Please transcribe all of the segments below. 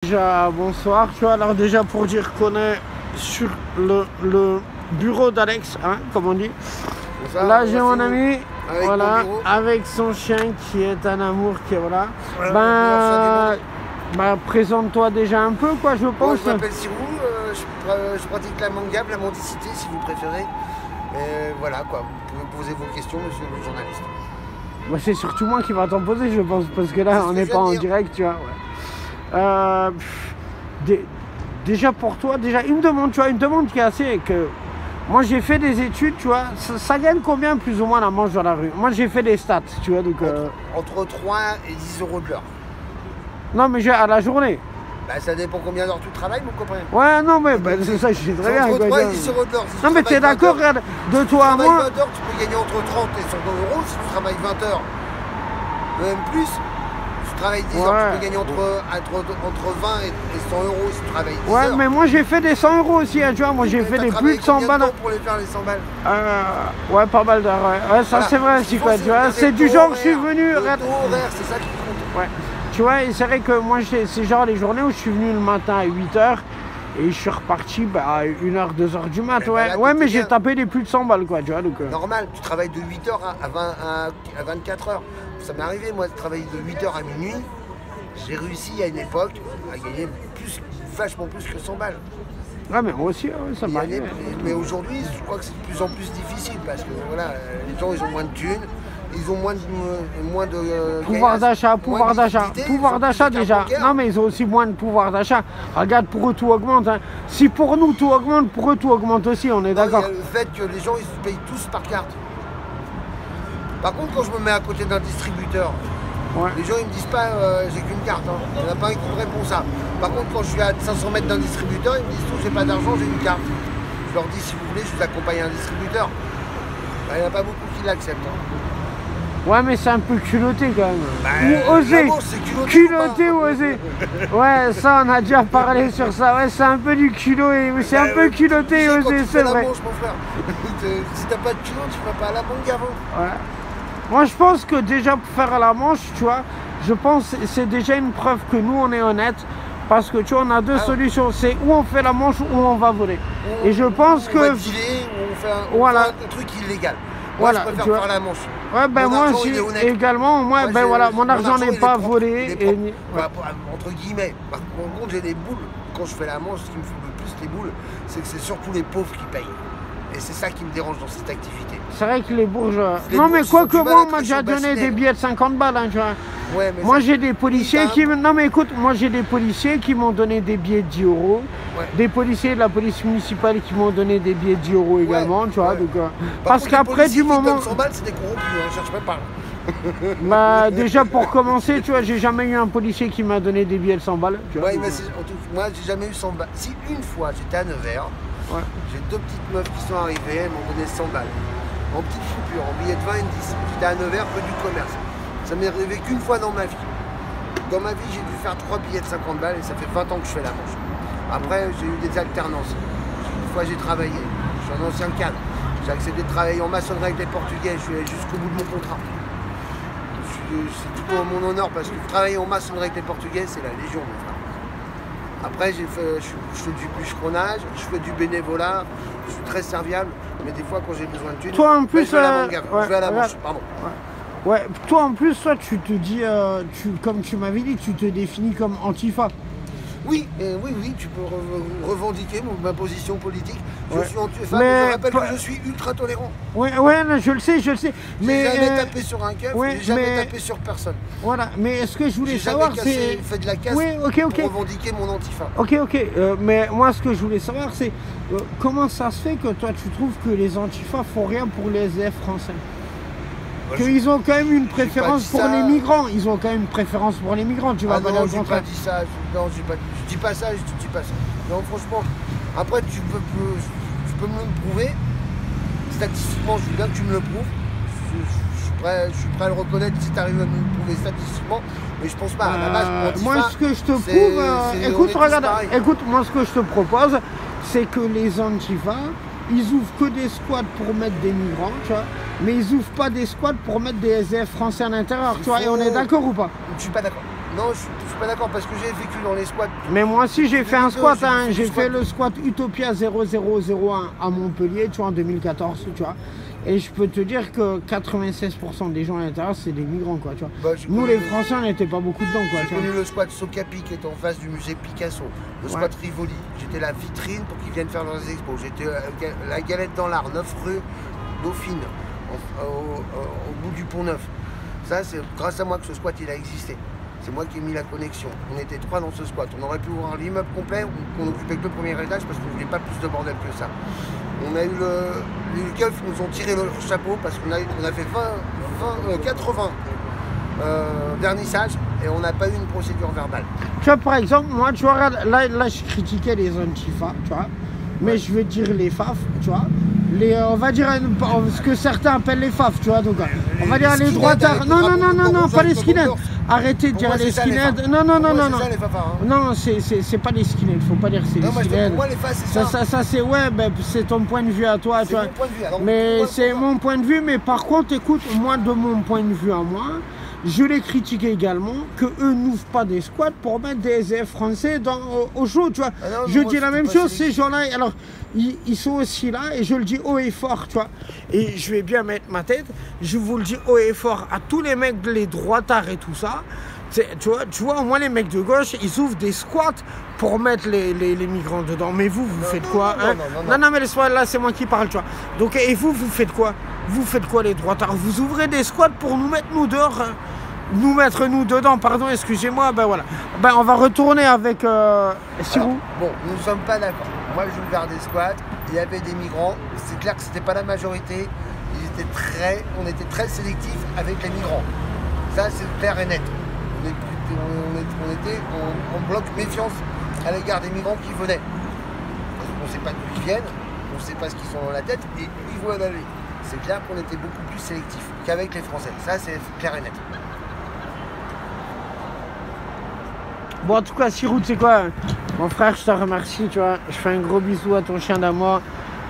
Déjà, bonsoir, tu vois, alors déjà pour dire qu'on est sur le bureau d'Alex, hein, comme on dit. Ça, là j'ai mon ami, avec voilà, avec son chien qui est un amour, qui est voilà. Présente-toi déjà un peu, quoi, je pense. Je m'appelle Sirou, je pratique la manga, la mendicité si vous préférez. Et voilà quoi, vous pouvez poser vos questions, monsieur le journaliste. Bah, c'est surtout moi qui va t'en poser, je pense, parce que là on n'est pas en direct, tu vois. Ouais. Déjà pour toi, déjà une demande, tu vois, une demande qui est assez que moi j'ai fait des études, tu vois, ça gagne combien plus ou moins la manche dans la rue? Moi j'ai fait des stats, tu vois, donc entre 3 et 10 euros de l'heure. Non mais à la journée. Bah ça dépend combien d'heures tu travailles mon copain. Ouais non mais bah, c'est ça, je sais très bien. Entre 3 et 10 euros de l'heure. Si non mais t'es d'accord, regarde, de toi à moi. Si tu travailles 20 heures, tu peux gagner entre 30 et 100 euros. Si tu travailles 20 heures, même plus. Tu travailles 10 heures, tu peux gagner entre 20 et 100 euros si tu travailles 10 heures. Ouais, mais moi j'ai fait des 100 euros aussi, hein, tu vois, moi j'ai fait des plus de 100 balles. Pour les faire les 100 balles ouais, pas mal d'heures, ouais. Ouais, ça voilà. C'est vrai aussi, quoi, tu vois, c'est du genre, je suis venu... Le taux horaire, c'est ça qui compte. Ouais, tu vois, et c'est vrai que moi, c'est genre les journées où je suis venu le matin à 8h, et je suis reparti à 1h, 2h du mat, ouais. Là, ouais, mais j'ai tapé des plus de 100 balles, quoi, tu vois, donc... Normal, tu travailles de 8h à 24h. Ça m'est arrivé, moi, de travailler de 8h à minuit. J'ai réussi à une époque à gagner vachement plus que 100 balles. Ouais, mais moi aussi, ouais, ça m'arrive. Mais aujourd'hui, je crois que c'est de plus en plus difficile parce que voilà, les gens, ils ont moins de thunes, ils ont moins de pouvoir d'achat déjà. Non, mais ils ont aussi moins de pouvoir d'achat. Regarde, pour eux, tout augmente. Hein. Si pour nous, tout augmente, pour eux, tout augmente aussi, on est d'accord. Il y a le fait que les gens, ils se payent tous par carte. Par contre, quand je me mets à côté d'un distributeur, ouais. Les gens ils me disent pas j'ai qu'une carte, hein. Il n'y en a pas un qui me répond ça. Par contre quand je suis à 500 mètres d'un distributeur, ils me disent tous j'ai pas d'argent, j'ai une carte. Je leur dis si vous voulez je vous accompagne à un distributeur. Ben, il n'y en a pas beaucoup qui l'acceptent. Hein. Ouais mais c'est un peu culotté quand même. Ou osé. Culotté ou osé. Ouais ça on a déjà parlé sur ça. Ouais c'est un peu du culot et c'est un peu culotté et osé, c'est vrai. Manche, mon frère. Si t'as pas de culot, tu vas pas à la banque avant. Ouais. Moi je pense que déjà pour faire la manche, tu vois, je pense que c'est déjà une preuve que nous on est honnête. Parce que tu vois, on a deux solutions, c'est où on fait la manche ou on va voler. Et je pense que... On va dealer, ou on fait un truc illégal. Moi je préfère faire la manche. Ouais ben moi aussi, également, moi ben voilà, mon argent n'est pas volé. Entre guillemets, par contre j'ai des boules. Quand je fais la manche, ce qui me fait le plus les boules, c'est que c'est surtout les pauvres qui payent. Et c'est ça qui me dérange dans cette activité. C'est vrai que les bourgeois... Non mais quoi que moi, on m'a déjà donné des billets de 50 balles, hein, tu vois. Ouais, moi j'ai des policiers qui... Non mais écoute, moi j'ai des policiers qui m'ont donné des billets de 10 euros. Ouais. Des policiers de la police municipale qui m'ont donné des billets de 10 euros également, tu vois. Donc, parce qu'après du moment... 100 balles, c'est des corrompus, hein, cherche même pas. Bah déjà pour commencer, tu vois, j'ai jamais eu un policier qui m'a donné des billets de 100 balles. Tu vois, ouais, mais moi j'ai jamais eu 100 balles. Si une fois j'étais à Nevers, ouais. J'ai deux petites meufs qui sont arrivées, elles m'ont donné 100 balles. En petite coupure, en billet de 20 et de 10. J'étais à Nevers, peu du commerce. Ça m'est arrivé qu'une fois dans ma vie. Dans ma vie, j'ai dû faire 3 billets de 50 balles et ça fait 20 ans que je fais la manche. Après, j'ai eu des alternances. Une fois, j'ai travaillé. Je suis un ancien cadre. J'ai accepté de travailler en maçonnerie avec les Portugais. Je suis allé jusqu'au bout de mon contrat. C'est tout pour mon honneur parce que travailler en maçonnerie avec les Portugais, c'est la légion, mon frère. Après, je fais du bûcheronnage, je fais du bénévolat, je suis très serviable, mais des fois, quand j'ai besoin de thunes, toi en plus, je vais à la manche, pardon. Ouais, toi en plus, toi, tu te dis, comme tu m'avais dit, tu te définis comme antifa. Oui, oui, tu peux revendiquer ma position politique. Je suis anti-fa, mais je rappelle que je suis ultra tolérant. Ouais, je le sais. Mais j'ai jamais tapé sur un keuf, j'ai jamais tapé sur personne. Voilà, mais est-ce que je voulais savoir, c'est... J'ai fait de la casse pour revendiquer mon antifa. Ok, mais moi, ce que je voulais savoir, c'est comment ça se fait que toi, tu trouves que les antifas font rien pour les SDF français? Qu'ils ont quand même une préférence pour les migrants. Ils ont quand même une préférence pour les migrants. Tu vas non, j'ai pas dit ça. Non, je dis pas ça. Je dis pas ça. Non, franchement. Après, tu peux me le prouver. Statistiquement, je veux bien que tu me le prouves. Je suis prêt à le reconnaître si tu arrives à me le prouver statistiquement. Mais je pense pas. À la base, moi, ce que je te prouve, écoute, moi, ce que je te propose, c'est que les antifas, ils ouvrent que des squats pour mettre des migrants, tu vois, mais ils ouvrent pas des squats pour mettre des SDF français à l'intérieur, tu vois, et on est d'accord ou pas? Je suis pas d'accord. Non, je suis pas d'accord parce que j'ai vécu dans les squats. Mais moi aussi j'ai fait un squat, hein. J'ai fait le squat Utopia 0001 à Montpellier, tu vois, en 2014, tu vois. Et je peux te dire que 96% des gens à l'intérieur, c'est des migrants, quoi, tu vois. Bah, nous, les Français, on n'était pas beaucoup dedans, quoi. J'ai connu le squat Socapi qui est en face du musée Picasso. Le squat Rivoli, j'étais la vitrine pour qu'ils viennent faire leurs expos. J'étais la galette dans l'art, 9 rue Dauphine, au bout du Pont Neuf. Ça, c'est grâce à moi que ce squat, il a existé. C'est moi qui ai mis la connexion. On était 3 dans ce squat. On aurait pu voir l'immeuble complet qu'on occupait que le premier étage parce qu'on ne voulait pas plus de bordel que ça. On a eu les keufs nous ont tiré le chapeau parce qu'on a fait 80 vernissages et on n'a pas eu une procédure verbale. Tu vois, par exemple, moi, tu vois, là je critiquais les antifas, tu vois, mais je vais dire les FAF, tu vois. On va dire ce que certains appellent les FAF, tu vois, donc on va dire les droitards. Non, pas les skinheads. Arrêtez de dire les skinheads. Non, c'est pas les skinheads, faut pas dire c'est les skinheads. Pour moi, les FAF, c'est ça. Ça c'est ouais, ben, c'est ton point de vue à toi, tu vois. Mais c'est mon point de vue, mais par contre, écoute, moi de mon point de vue à moi, je les critique également que eux n'ouvrent pas des squats pour mettre des SDF français au show, tu vois. Je dis la même chose, ces gens-là, alors ils sont aussi là et je le dis haut et fort, tu vois. Et je vais bien mettre ma tête, je vous le dis haut et fort à tous les mecs, les droitards et tout ça. Tu vois, au moins les mecs de gauche, ils ouvrent des squats pour mettre les migrants dedans. Mais vous faites quoi, hein? Non, mais laisse-moi, là, c'est moi qui parle, tu vois. Donc, et vous faites quoi? Vous faites quoi, les droitards? Vous ouvrez des squats pour nous mettre nous dehors, hein? Nous mettre nous dedans, pardon, excusez-moi, ben voilà. Ben on va retourner avec Sirou. Bon, nous ne sommes pas d'accord. Moi, j'ai ouvert des squats, il y avait des migrants. C'est clair que c'était pas la majorité. On était très sélectifs avec les migrants. Ça, c'est clair et net. On était en bloc méfiance à l'égard des migrants qui venaient. Parce qu'on ne sait pas d'où ils viennent, on ne sait pas ce qu'ils ont dans la tête et où ils vont aller. C'est clair qu'on était beaucoup plus sélectifs qu'avec les Français. Ça, c'est clair et net. Bon, en tout cas, Sirou, tu sais quoi, mon frère, je te remercie, tu vois. Je fais un gros bisou à ton chien d'amour.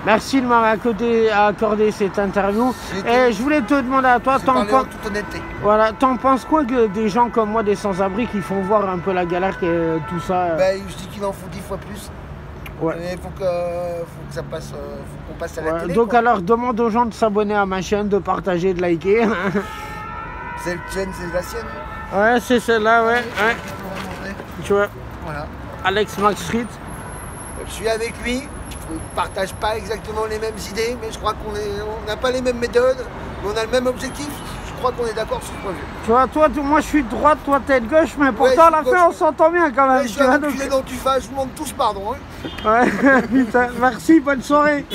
Merci de m'avoir accordé cette interview. Et je voulais te demander à toi, t'en penses quoi que des gens comme moi, des sans-abri, qui font voir un peu la galère et tout ça? Ben, je dis qu'il en faut 10 fois plus. Ouais. Il faut que ça passe, faut qu'on passe à la télé. Donc quoi. Alors, demande aux gens de s'abonner à ma chaîne, de partager, de liker. Cette chaîne, c'est la sienne? Ouais, c'est celle-là, ouais. Tu vois, voilà. Alex Max Street. Je suis avec lui. On ne partage pas exactement les mêmes idées, mais je crois qu'on n'a pas les mêmes méthodes, mais on a le même objectif. Je crois qu'on est d'accord sur ce point de vue. Tu vois, moi je suis de droite, toi t'es de gauche, mais pourtant à la fin on s'entend bien quand même. Ouais, je suis un enculé dans du fa, je vous demande tous pardon. Hein. Ouais, putain, merci, bonne soirée.